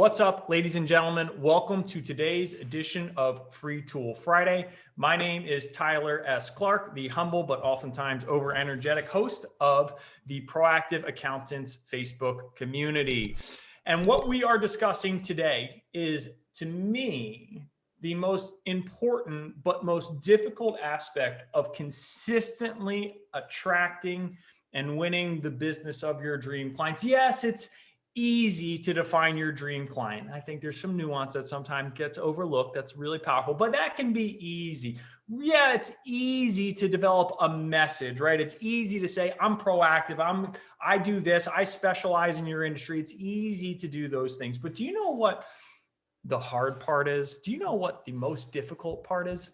What's up, ladies and gentlemen? Welcome to today's edition of Free Tool Friday. My name is Tyler S. Clark, the humble but oftentimes over-energetic host of the Proactive Accountants Facebook community. And what we are discussing today is, to me, the most important but most difficult aspect of consistently attracting and winning the business of your dream clients. Yes, it's easy to define your dream client. I think there's some nuance that sometimes gets overlooked that's really powerful, but that can be easy. Yeah, it's easy to develop a message, right? It's easy to say, I'm proactive, I do this, I specialize in your industry. It's easy to do those things. But do you know what the hard part is? Do you know what the most difficult part is?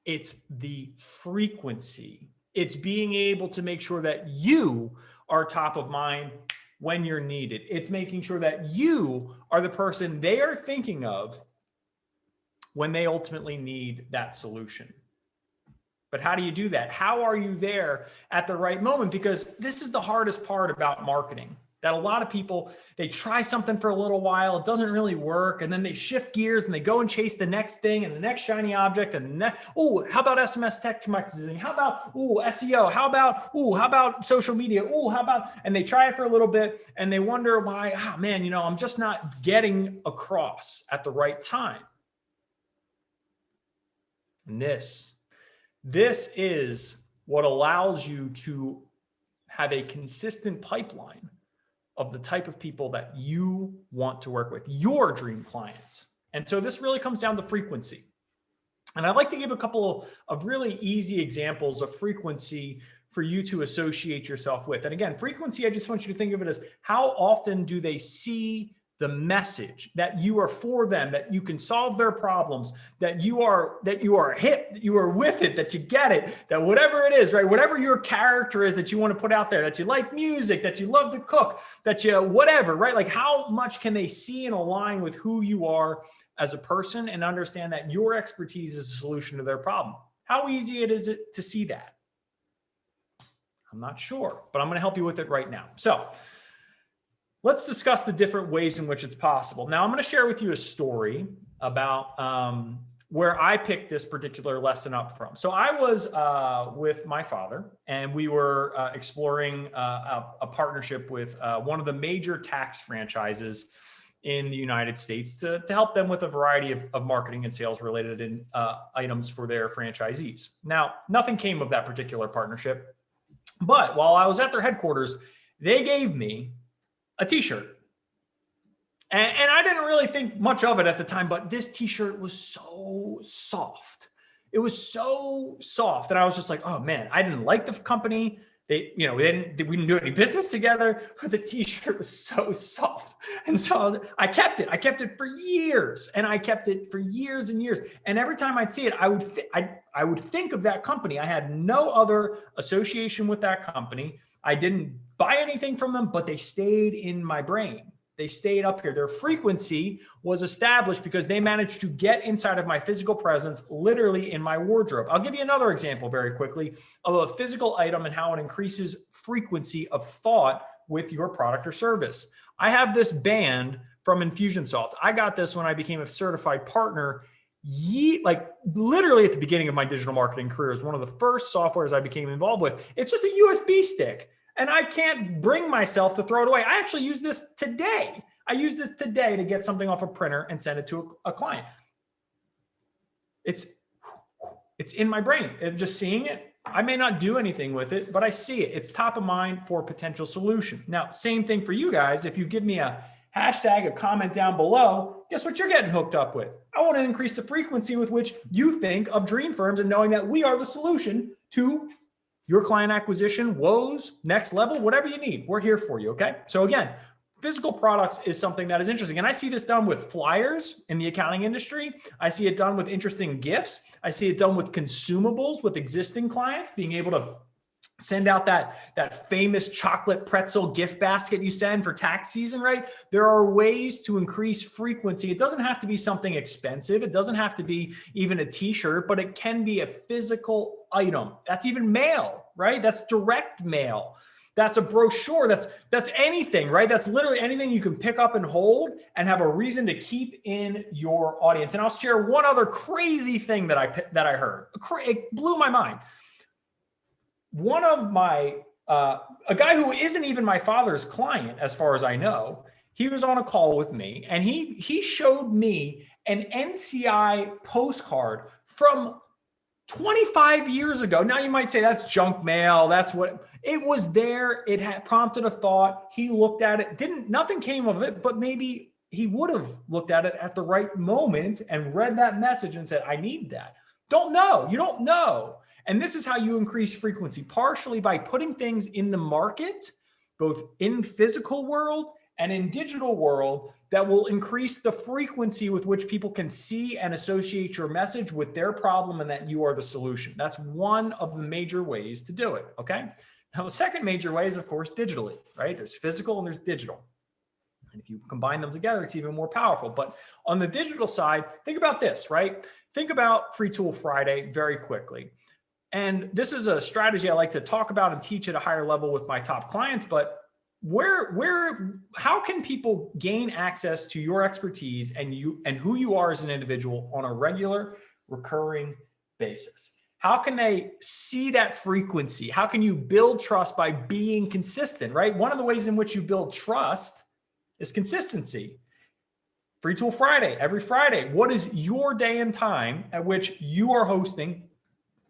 It's the frequency. It's being able to make sure that you are top of mind when you're needed. It's making sure that you are the person they are thinking of when they ultimately need that solution. But how do you do that? How are you there at the right moment? Because this is the hardest part about marketing. That a lot of people, they try something for a little while, it doesn't really work, and then they shift gears and they go and chase the next thing and the next shiny object and how about SMS text messaging? How about SEO? How about social media? And they try it for a little bit and they wonder why, I'm just not getting across at the right time. And this is what allows you to have a consistent pipeline of the type of people that you want to work with, your dream clients. And so this really comes down to frequency. And I'd like to give a couple of really easy examples of frequency for you to associate yourself with. And again, frequency, I just want you to think of it as how often do they see the message that you are for them, that you can solve their problems, that you are hip, that you are with it, that you get it, that whatever it is, right? Whatever your character is that you want to put out there, that you like music, that you love to cook, that you whatever, right? Like how much can they see and align with who you are as a person and understand that your expertise is a solution to their problem? How easy it is to see that? I'm not sure, but I'm going to help you with it right now. So let's discuss the different ways in which it's possible. Now, I'm going to share with you a story about where I picked this particular lesson up from. So I was with my father, and we were exploring a partnership with one of the major tax franchises in the United States to help them with a variety of marketing and sales related items for their franchisees. Now, nothing came of that particular partnership, but while I was at their headquarters, they gave me a t-shirt. And I didn't really think much of it at the time, but this t-shirt was so soft. It was so soft. And I was just like, oh man, I didn't like the company. We didn't do any business together, but the t-shirt was so soft. And so I kept it. I kept it for years, and I kept it for years and years. And every time I'd see it, I would think of that company. I had no other association with that company. I didn't buy anything from them, but they stayed in my brain. They stayed up here. Their frequency was established because they managed to get inside of my physical presence, literally in my wardrobe. I'll give you another example very quickly of a physical item and how it increases frequency of thought with your product or service. I have this band from Infusionsoft. I got this when I became a certified partner, literally at the beginning of my digital marketing career. It was one of the first softwares I became involved with. It's just a USB stick. And I can't bring myself to throw it away. I actually use this today. I use this today to get something off a printer and send it to a client. It's in my brain. And just seeing it, I may not do anything with it, but I see it. It's top of mind for a potential solution. Now, same thing for you guys. If you give me a hashtag, a comment down below, guess what you're getting hooked up with? I want to increase the frequency with which you think of dream firms and knowing that we are the solution to your client acquisition, woes, next level, whatever you need, we're here for you, okay? So again, physical products is something that is interesting. And I see this done with flyers in the accounting industry. I see it done with interesting gifts. I see it done with consumables with existing clients, being able to send out that famous chocolate pretzel gift basket you send for tax season, right? There are ways to increase frequency. It doesn't have to be something expensive. It doesn't have to be even a t-shirt, but it can be a physical item. That's even mail, right? That's direct mail. That's a brochure. That's anything, right? That's literally anything you can pick up and hold and have a reason to keep in your audience. And I'll share one other crazy thing that I heard. It blew my mind. One of my, a guy who isn't even my father's client, as far as I know, he was on a call with me and he showed me an NCI postcard from 25 years ago. Now you might say that's junk mail. That's what it was there. It had prompted a thought. He looked at it, nothing came of it, but maybe he would have looked at it at the right moment and read that message and said, I need that. Don't know. You don't know. And this is how you increase frequency, partially by putting things in the market, both in physical world and in digital world, that will increase the frequency with which people can see and associate your message with their problem and that you are the solution. That's one of the major ways to do it, okay? Now, the second major way is, of course, digitally, right? There's physical and there's digital. And if you combine them together, it's even more powerful. But on the digital side, think about this, right? Think about Free Tool Friday very quickly. And this is a strategy I like to talk about and teach at a higher level with my top clients, but how can people gain access to your expertise and who you are as an individual on a regular, recurring basis? How can they see that frequency? How can you build trust by being consistent, right? One of the ways in which you build trust is consistency. Free Tool Friday, every Friday. What is your day and time at which you are hosting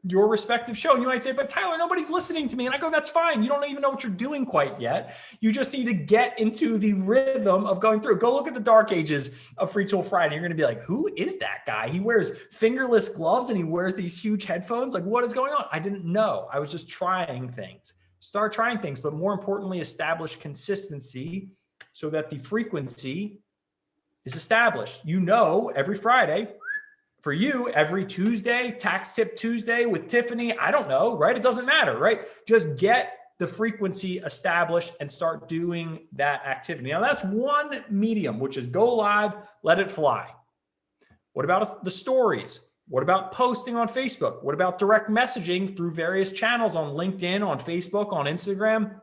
your respective show? And you might say, but Tyler, nobody's listening to me. And I go, that's fine. You don't even know what you're doing quite yet. You just need to get into the rhythm of going through. Go look at the dark ages of Free Tool Friday. You're going to be like, who is that guy? He wears fingerless gloves and he wears these huge headphones. Like, what is going on? I didn't know. I was just trying things. Start trying things, but more importantly, establish consistency so that the frequency is established. You know, every Friday. For you, every Tuesday, Tax Tip Tuesday with Tiffany, I don't know, right? It doesn't matter, right? Just get the frequency established and start doing that activity. Now, that's one medium, which is go live, let it fly. What about the stories? What about posting on Facebook? What about direct messaging through various channels on LinkedIn, on Facebook, on Instagram?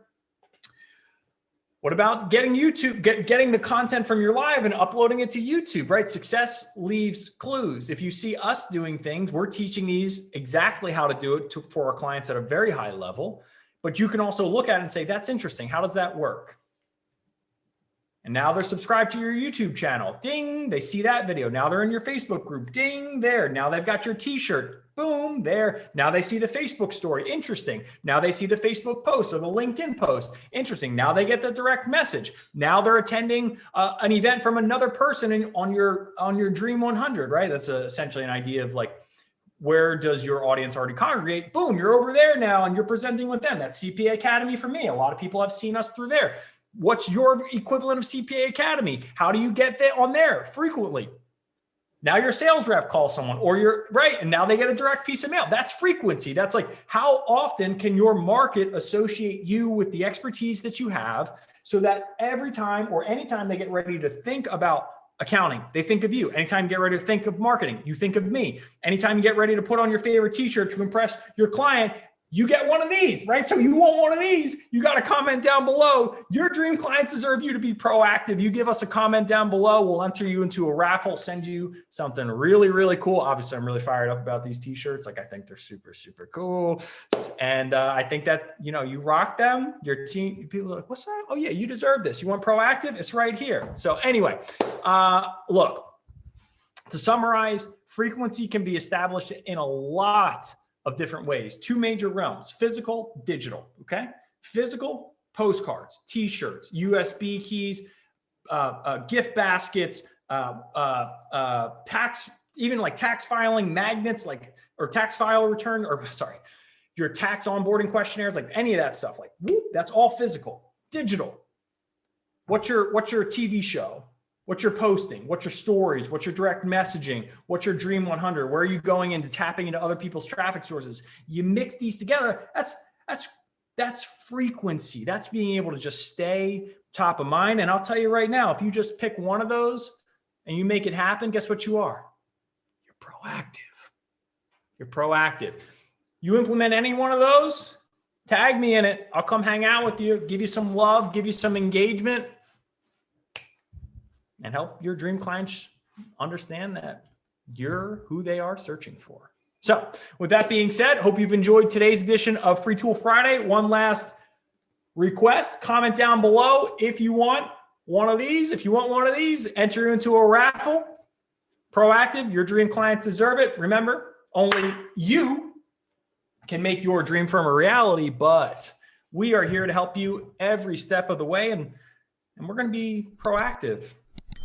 What about getting getting the content from your live and uploading it to YouTube, right? Success leaves clues. If you see us doing things, we're teaching these exactly how to do it for our clients at a very high level, but you can also look at it and say, that's interesting. How does that work? And now they're subscribed to your YouTube channel. Ding, they see that video. Now they're in your Facebook group. Ding, there. Now they've got your t-shirt. Boom, there. Now they see the Facebook story. Interesting. Now they see the Facebook post or the LinkedIn post. Interesting. Now they get the direct message. Now they're attending an event from another person on your Dream 100, right? That's essentially an idea of like, where does your audience already congregate? Boom, you're over there now and you're presenting with them. That's CPA Academy for me. A lot of people have seen us through there. What's your equivalent of CPA Academy? How do you get that on there frequently? Now your sales rep calls someone or you're right. And now they get a direct piece of mail. That's frequency. That's like, how often can your market associate you with the expertise that you have so that every time or anytime they get ready to think about accounting, they think of you. Anytime you get ready to think of marketing, you think of me. Anytime you get ready to put on your favorite t-shirt to impress your client, you get one of these, right? So you want one of these, you got to comment down below. Your dream clients deserve you to be proactive. You give us a comment down below. We'll enter you into a raffle, send you something really, really cool. Obviously, I'm really fired up about these t-shirts. Like, I think they're super, super cool. And I think that, you rock them. Your team, people are like, what's that? Oh yeah, you deserve this. You want proactive? It's right here. So anyway, look, to summarize, frequency can be established in a lot of different ways. Two major realms: physical, digital. Okay, physical, postcards, t-shirts, USB keys, gift baskets, tax, even like tax filing magnets, or tax file return, or sorry, your tax onboarding questionnaires, like any of that stuff. Like, whoop, that's all physical. Digital. What's your TV show? What you're posting, what's your stories, what's your direct messaging, what's your Dream 100, where are you going into tapping into other people's traffic sources? You mix these together, that's frequency. That's being able to just stay top of mind. And I'll tell you right now, if you just pick one of those and you make it happen, guess what you are? You're proactive. You're proactive. You implement any one of those, Tag me in it. I'll come hang out with you, give you some love, give you some engagement, and help your dream clients understand that you're who they are searching for. So with that being said, hope you've enjoyed today's edition of Free Tool Friday. One last request, comment down below if you want one of these. If you want one of these, enter into a raffle. Proactive, your dream clients deserve it. Remember, only you can make your dream firm a reality, but we are here to help you every step of the way. And we're going to be proactive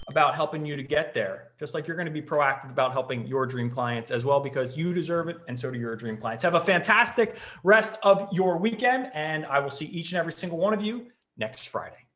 about helping you to get there, just like you're going to be proactive about helping your dream clients as well, because you deserve it. And so do your dream clients. Have a fantastic rest of your weekend. And I will see each and every single one of you next Friday.